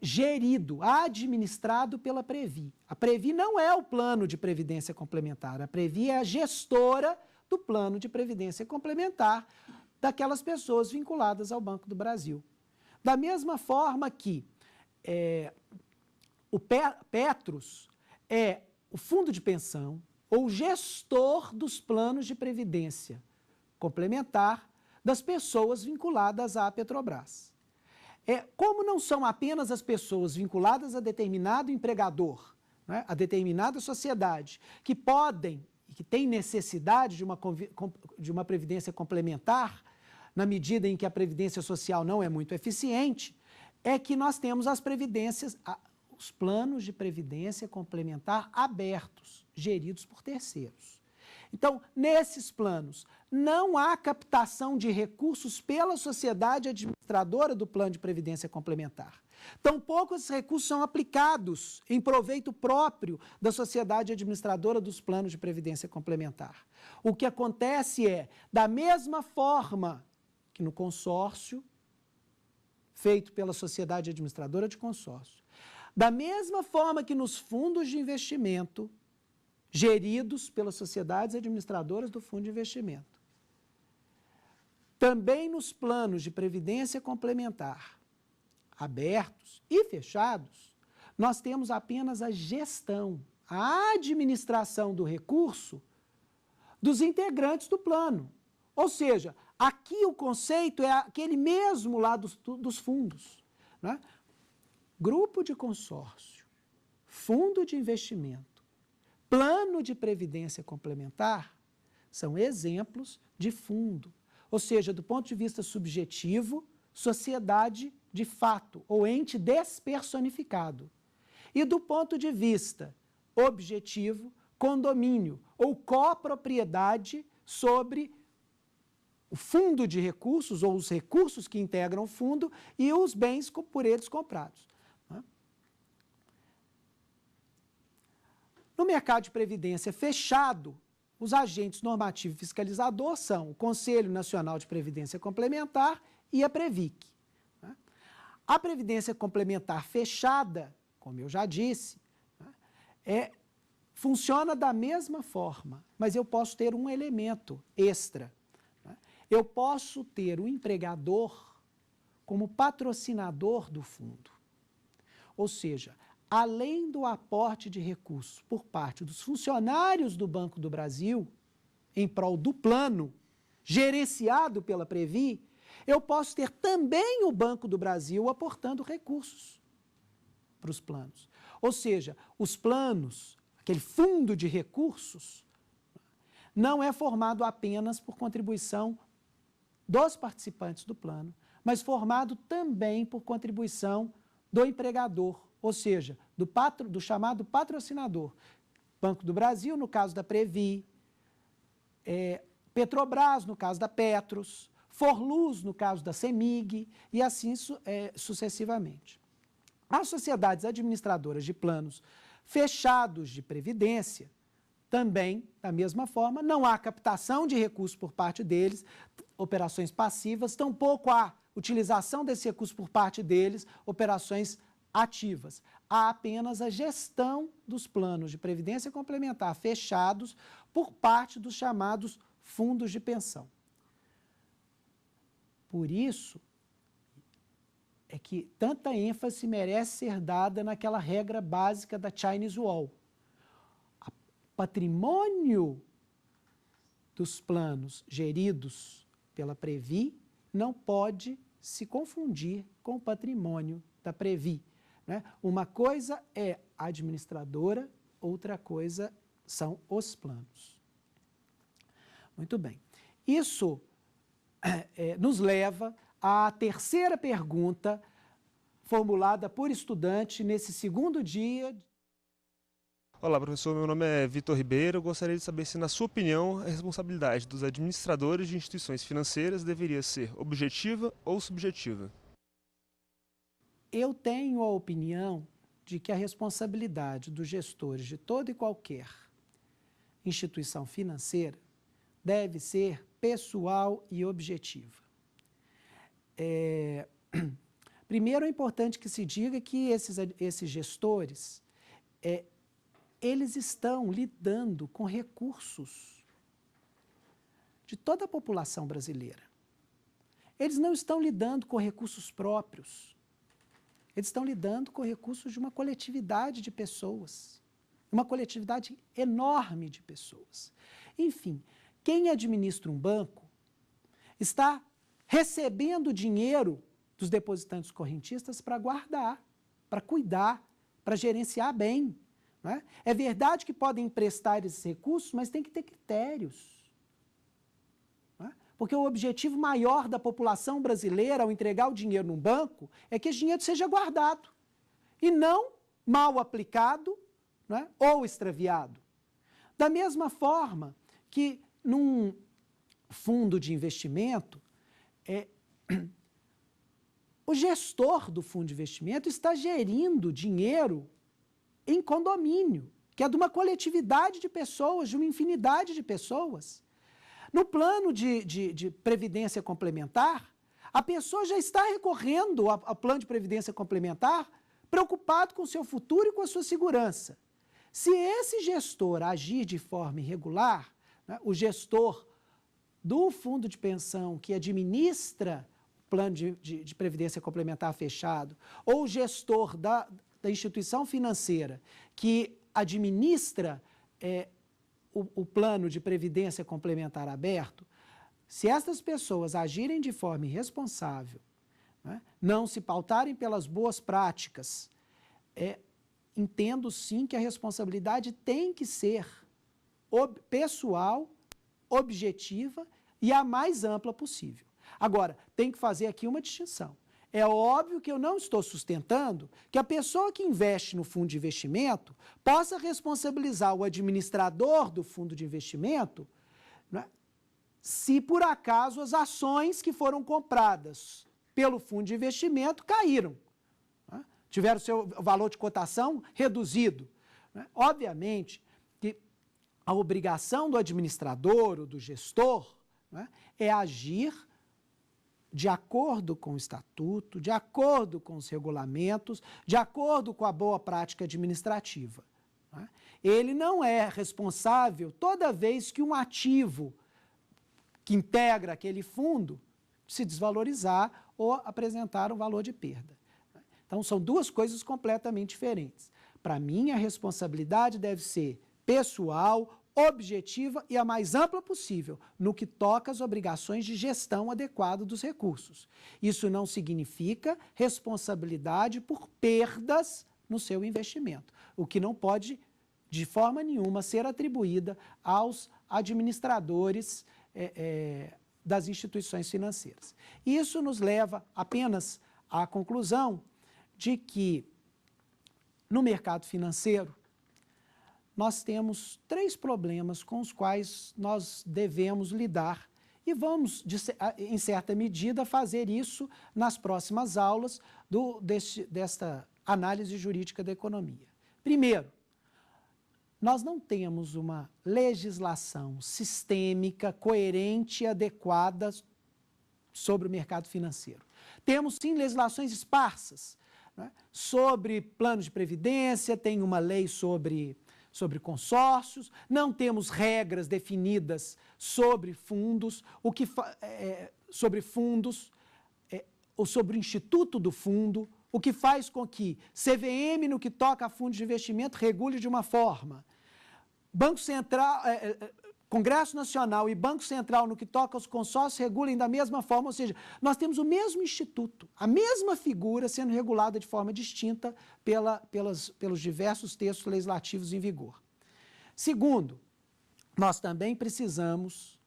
Gerido, administrado pela Previ. A Previ não é o plano de previdência complementar, a Previ é a gestora do plano de previdência complementar daquelas pessoas vinculadas ao Banco do Brasil. Da mesma forma que o Petros é o fundo de pensão ou gestor dos planos de previdência complementar das pessoas vinculadas à Petrobras. Como não são apenas as pessoas vinculadas a determinado empregador, né, a determinada sociedade, que podem e que têm necessidade de uma previdência complementar, na medida em que a previdência social não é muito eficiente, é que nós temos os planos de previdência complementar abertos, geridos por terceiros. Então, nesses planos, não há captação de recursos pela sociedade administradora do plano de previdência complementar. Tampouco esses recursos são aplicados em proveito próprio da sociedade administradora dos planos de previdência complementar. O que acontece da mesma forma que no consórcio, feito pela sociedade administradora de consórcio, da mesma forma que nos fundos de investimento, geridos pelas sociedades administradoras do fundo de investimento. Também nos planos de previdência complementar, abertos e fechados, nós temos apenas a gestão, a administração do recurso dos integrantes do plano. Ou seja, aqui o conceito é aquele mesmo lá dos fundos, né? Grupo de consórcio, fundo de investimento, plano de previdência complementar são exemplos de fundo. Ou seja, do ponto de vista subjetivo, sociedade de fato, ou ente despersonificado. E do ponto de vista objetivo, condomínio, ou copropriedade sobre o fundo de recursos, ou os recursos que integram o fundo, e os bens por eles comprados. No mercado de previdência fechado, os agentes normativo e fiscalizador são o Conselho Nacional de Previdência Complementar e a Previc. A previdência complementar fechada, como eu já disse, funciona da mesma forma, mas eu posso ter um elemento extra. Eu posso ter o empregador como patrocinador do fundo. Ou seja, além do aporte de recursos por parte dos funcionários do Banco do Brasil, em prol do plano, gerenciado pela Previ, eu posso ter também o Banco do Brasil aportando recursos para os planos. Ou seja, os planos, aquele fundo de recursos, não é formado apenas por contribuição dos participantes do plano, mas formado também por contribuição do empregador, ou seja, do chamado patrocinador. Banco do Brasil, no caso da Previ, Petrobras, no caso da Petros, Forluz, no caso da CEMIG, e assim sucessivamente. As sociedades administradoras de planos fechados de previdência, também, da mesma forma, não há captação de recursos por parte deles, operações passivas, tampouco há utilização desse recurso por parte deles, operações ativas. Há apenas a gestão dos planos de previdência complementar fechados por parte dos chamados fundos de pensão. Por isso é que tanta ênfase merece ser dada naquela regra básica da Chinese Wall. O patrimônio dos planos geridos pela Previ não pode se confundir com o patrimônio da Previ, né? Uma coisa é a administradora, outra coisa são os planos. Muito bem. Isso nos leva à terceira pergunta formulada por estudante nesse segundo dia. Olá, professor. Meu nome é Vitor Ribeiro. Eu gostaria de saber se, na sua opinião, a responsabilidade dos administradores de instituições financeiras deveria ser objetiva ou subjetiva? Eu tenho a opinião de que a responsabilidade dos gestores de toda e qualquer instituição financeira deve ser pessoal e objetiva. Primeiro, é importante que se diga que esses gestores, eles estão lidando com recursos de toda a população brasileira. Eles não estão lidando com recursos próprios. Eles estão lidando com recursos de uma coletividade de pessoas, uma coletividade enorme de pessoas. Enfim, quem administra um banco está recebendo dinheiro dos depositantes correntistas para guardar, para cuidar, para gerenciar bem. Não é? É verdade que podem emprestar esses recursos, mas tem que ter critérios. Porque o objetivo maior da população brasileira ao entregar o dinheiro num banco é que esse dinheiro seja guardado e não mal aplicado, né, ou extraviado. Da mesma forma que num fundo de investimento, o gestor do fundo de investimento está gerindo dinheiro em condomínio, que é de uma coletividade de pessoas, de uma infinidade de pessoas. No plano de previdência complementar, a pessoa já está recorrendo ao plano de previdência complementar preocupado com o seu futuro e com a sua segurança. Se esse gestor agir de forma irregular, né, o gestor do fundo de pensão que administra o plano de previdência complementar fechado, ou o gestor da instituição financeira que administra o plano de previdência complementar aberto, se essas pessoas agirem de forma irresponsável, né, não se pautarem pelas boas práticas, entendo sim que a responsabilidade tem que ser pessoal, objetiva e a mais ampla possível. Agora, tem que fazer aqui uma distinção. É óbvio que eu não estou sustentando que a pessoa que investe no fundo de investimento possa responsabilizar o administrador do fundo de investimento, né, se por acaso as ações que foram compradas pelo fundo de investimento caíram, né, tiveram seu valor de cotação reduzido. Né. Obviamente que a obrigação do administrador ou do gestor, né, é agir de acordo com o estatuto, de acordo com os regulamentos, de acordo com a boa prática administrativa. Né? Ele não é responsável toda vez que um ativo que integra aquele fundo se desvalorizar ou apresentar um valor de perda. Então, são duas coisas completamente diferentes. Para mim, a responsabilidade deve ser pessoal, objetiva e a mais ampla possível no que toca às obrigações de gestão adequada dos recursos. Isso não significa responsabilidade por perdas no seu investimento, o que não pode, de forma nenhuma, ser atribuída aos administradores das instituições financeiras. Isso nos leva apenas à conclusão de que, no mercado financeiro, nós temos 3 problemas com os quais nós devemos lidar e vamos, em certa medida, fazer isso nas próximas aulas desta análise jurídica da economia. Primeiro, nós não temos uma legislação sistêmica, coerente e adequada sobre o mercado financeiro. Temos, sim, legislações esparsas, né, sobre planos de previdência, tem uma lei sobre sobre consórcios, não temos regras definidas sobre fundos, ou sobre o instituto do fundo, o que faz com que CVM, no que toca a fundos de investimento, regule de uma forma. Banco Central, Congresso Nacional e Banco Central, no que toca aos consórcios, regulem da mesma forma, ou seja, nós temos o mesmo instituto, a mesma figura sendo regulada de forma distinta pelos diversos textos legislativos em vigor. Segundo, nós também precisamos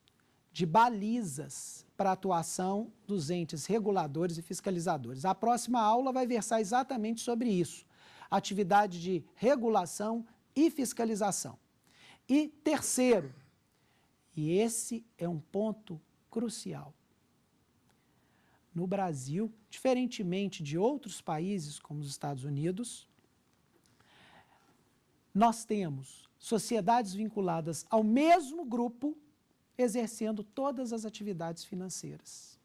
de balizas para a atuação dos entes reguladores e fiscalizadores. A próxima aula vai versar exatamente sobre isso, atividade de regulação e fiscalização. E terceiro, e esse é um ponto crucial, no Brasil, diferentemente de outros países como os Estados Unidos, nós temos sociedades vinculadas ao mesmo grupo exercendo todas as atividades financeiras.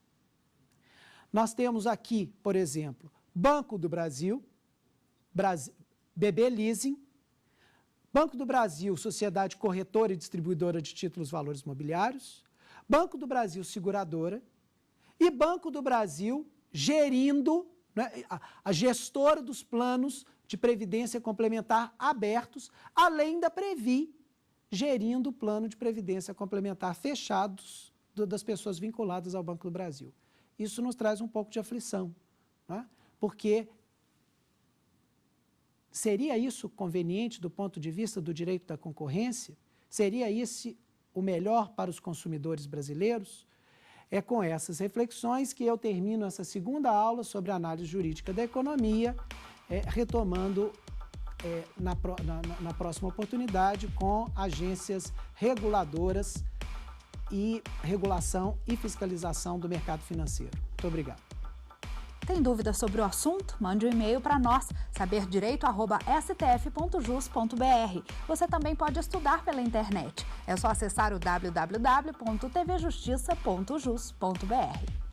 Nós temos aqui, por exemplo, Banco do Brasil, BB Leasing, Banco do Brasil, Sociedade Corretora e Distribuidora de Títulos Valores Mobiliários, Banco do Brasil, Seguradora, e Banco do Brasil gerindo, né, a gestora dos planos de previdência complementar abertos, além da Previ, gerindo o plano de previdência complementar fechados das pessoas vinculadas ao Banco do Brasil. Isso nos traz um pouco de aflição, né? Porque seria isso conveniente do ponto de vista do direito da concorrência? Seria esse o melhor para os consumidores brasileiros? É com essas reflexões que eu termino essa segunda aula sobre análise jurídica da economia, retomando na próxima oportunidade com agências reguladoras e regulação e fiscalização do mercado financeiro. Muito obrigado. Tem dúvidas sobre o assunto? Mande um e-mail para nós, saberdireito@stf.jus.br. Você também pode estudar pela internet. É só acessar o www.tvjustiça.jus.br.